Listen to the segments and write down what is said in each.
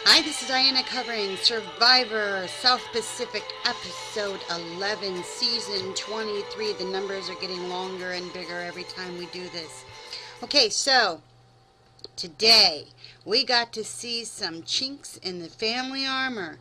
Hi, this is Diana covering Survivor South Pacific Episode 11, Season 23. The numbers are getting longer and bigger every time we do this. Okay, so today we got to see some chinks in the family armor.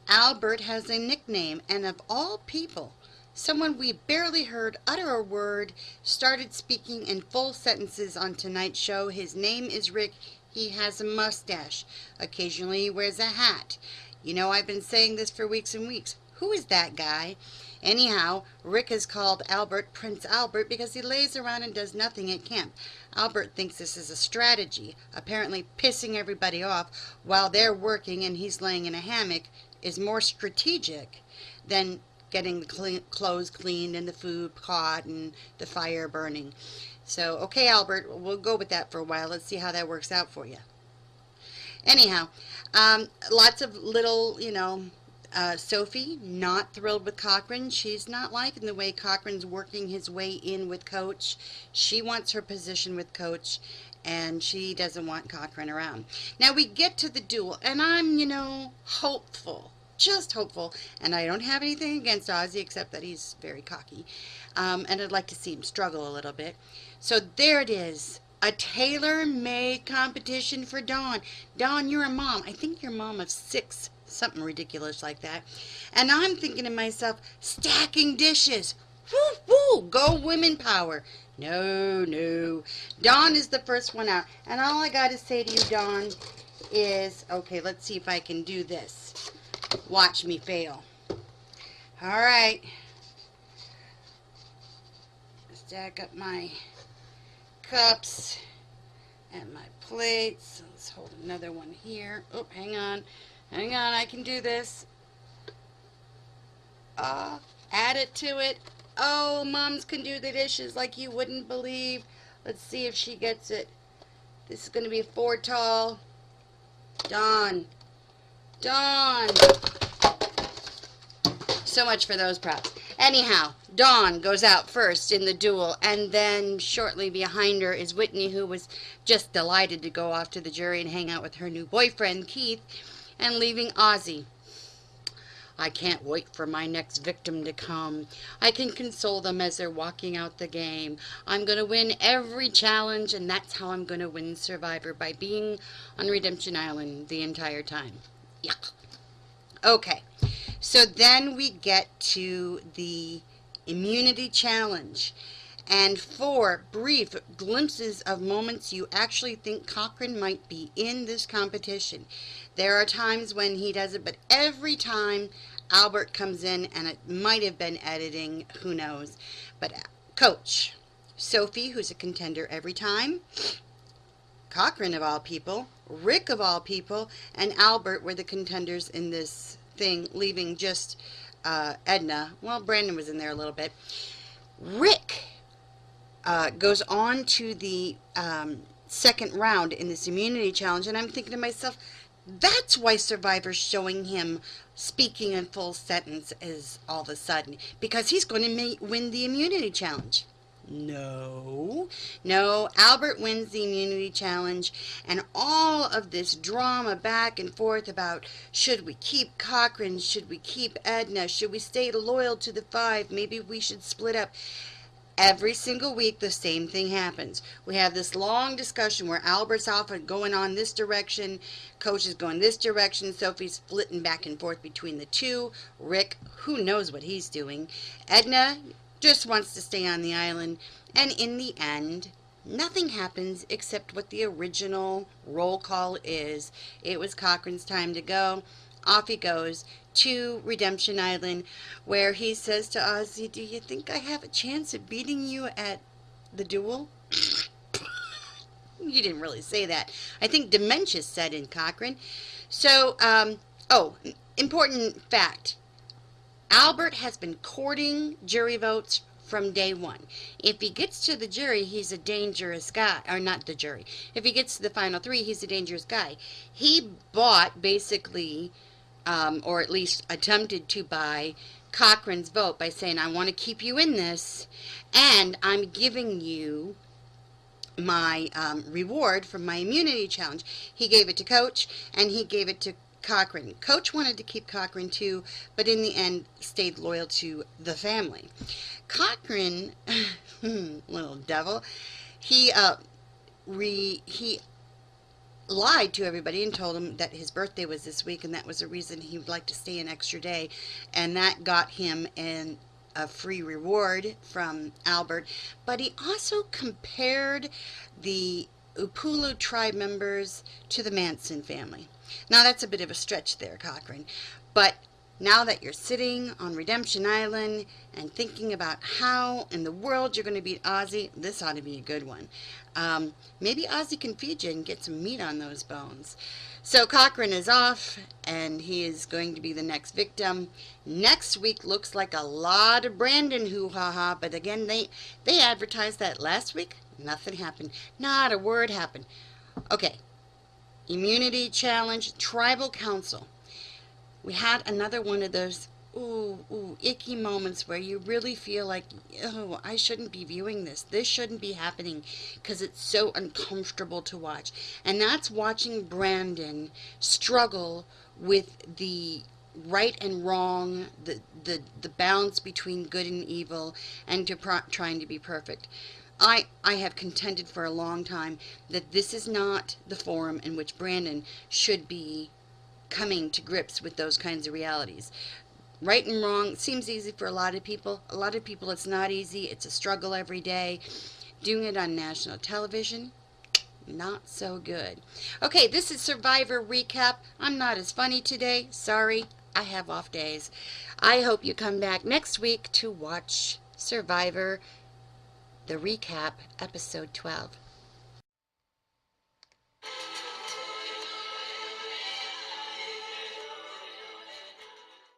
Albert has a nickname, and of all people, someone we barely heard utter a word started speaking in full sentences on tonight's show. His name is Rick. He has a mustache. Occasionally he wears a hat. You know, I've been saying this for weeks and weeks. Who is that guy? Anyhow, Rick has called Albert Prince Albert because he lays around and does nothing at camp. Albert thinks this is a strategy, apparently pissing everybody off while they're working and he's laying in a hammock is more strategic than getting the clothes cleaned and the food caught and the fire burning. So, okay, Albert, we'll go with that for a while. Let's see how that works out for you. Anyhow, lots of little, Sophie, not thrilled with Cochran. She's not liking the way Cochran's working his way in with Coach. She wants her position with Coach, and she doesn't want Cochran around. Now we get to the duel, and I'm, hopeful. Just hopeful, and I don't have anything against Ozzy except that he's very cocky, and I'd like to see him struggle a little bit. So there it is, a tailor-made competition for Dawn. Dawn, you're a mom. I think you're a mom of 6, something ridiculous like that. And I'm thinking to myself, stacking dishes. Woo, woo, go women power. No, no. Dawn is the first one out, and all I got to say to you, Dawn, is, okay, let's see if I can do this. Watch me fail. Alright. Stack up my cups and my plates. Let's hold another one here. Oh, hang on. Hang on, I can do this. Add it to it. Oh, moms can do the dishes like you wouldn't believe. Let's see if she gets it. This is going to be 4 tall. Dawn. Dawn. So much for those props. Anyhow, Dawn goes out first in the duel, and then shortly behind her is Whitney, who was just delighted to go off to the jury and hang out with her new boyfriend, Keith, and leaving Ozzy. I can't wait for my next victim to come. I can console them as they're walking out the game. I'm going to win every challenge, and that's how I'm going to win Survivor, by being on Redemption Island the entire time. Yuck. Okay, so then we get to the immunity challenge. And 4 brief glimpses of moments you actually think Cochran might be in this competition. There are times when he does it, but every time Albert comes in, and it might have been editing, who knows. But Coach, Sophie, who's a contender every time, Cochran of all people, Rick of all people, and Albert were the contenders in this thing, leaving just Edna. Well, Brandon was in there a little bit. Rick goes on to the second round in this immunity challenge, and I'm thinking to myself, that's why Survivor's showing him speaking in full sentences all of a sudden, because he's going to win the immunity challenge. No, Albert wins the immunity challenge, and all of this drama back and forth about should we keep Cochran, should we keep Edna, should we stay loyal to the 5, maybe we should split up. Every single week the same thing happens. We have this long discussion where Albert's off and going on this direction, Coach is going this direction, Sophie's flitting back and forth between the 2, Rick, who knows what he's doing, Edna just wants to stay on the island, and in the end, nothing happens except what the original roll call is. It was Cochran's time to go. Off he goes to Redemption Island, where he says to Ozzy, do you think I have a chance of beating you at the duel? You didn't really say that. I think dementia set in, Cochran. So, important fact. Albert has been courting jury votes from day 1. If he gets to the jury, he's a dangerous guy. Or not the jury. If he gets to the final 3, he's a dangerous guy. He bought, basically, or at least attempted to buy, Cochran's vote by saying, I want to keep you in this, and I'm giving you my reward from my immunity challenge. He gave it to Coach, and he gave it to Cochran. Coach wanted to keep Cochran too, but in the end stayed loyal to the family. Cochran, little devil, he he lied to everybody and told him that his birthday was this week, and that was the reason he would like to stay an extra day, and that got him a free reward from Albert. But he also compared the Upulu tribe members to the Manson family. Now that's a bit of a stretch there, Cochran, but now that you're sitting on Redemption Island and thinking about how in the world you're going to beat Ozzy, this ought to be a good one. Maybe Ozzy can feed you and get some meat on those bones. So Cochran is off, and he is going to be the next victim. Next week looks like a lot of Brandon hoo-ha-ha, but again, they advertised that last week. Nothing happened. Not a word happened. Okay, immunity challenge, tribal council. We had another one of those icky moments where you really feel like, oh, I shouldn't be viewing this. This shouldn't be happening because it's so uncomfortable to watch. And that's watching Brandon struggle with the right and wrong, the balance between good and evil, and trying to be perfect. I have contended for a long time that this is not the forum in which Brandon should be coming to grips with those kinds of realities. Right and wrong seems easy for a lot of people. A lot of people it's not easy. It's a struggle every day. Doing it on national television, not so good. Okay, this is Survivor Recap. I'm not as funny today. Sorry, I have off days. I hope you come back next week to watch Survivor, the recap, episode 12.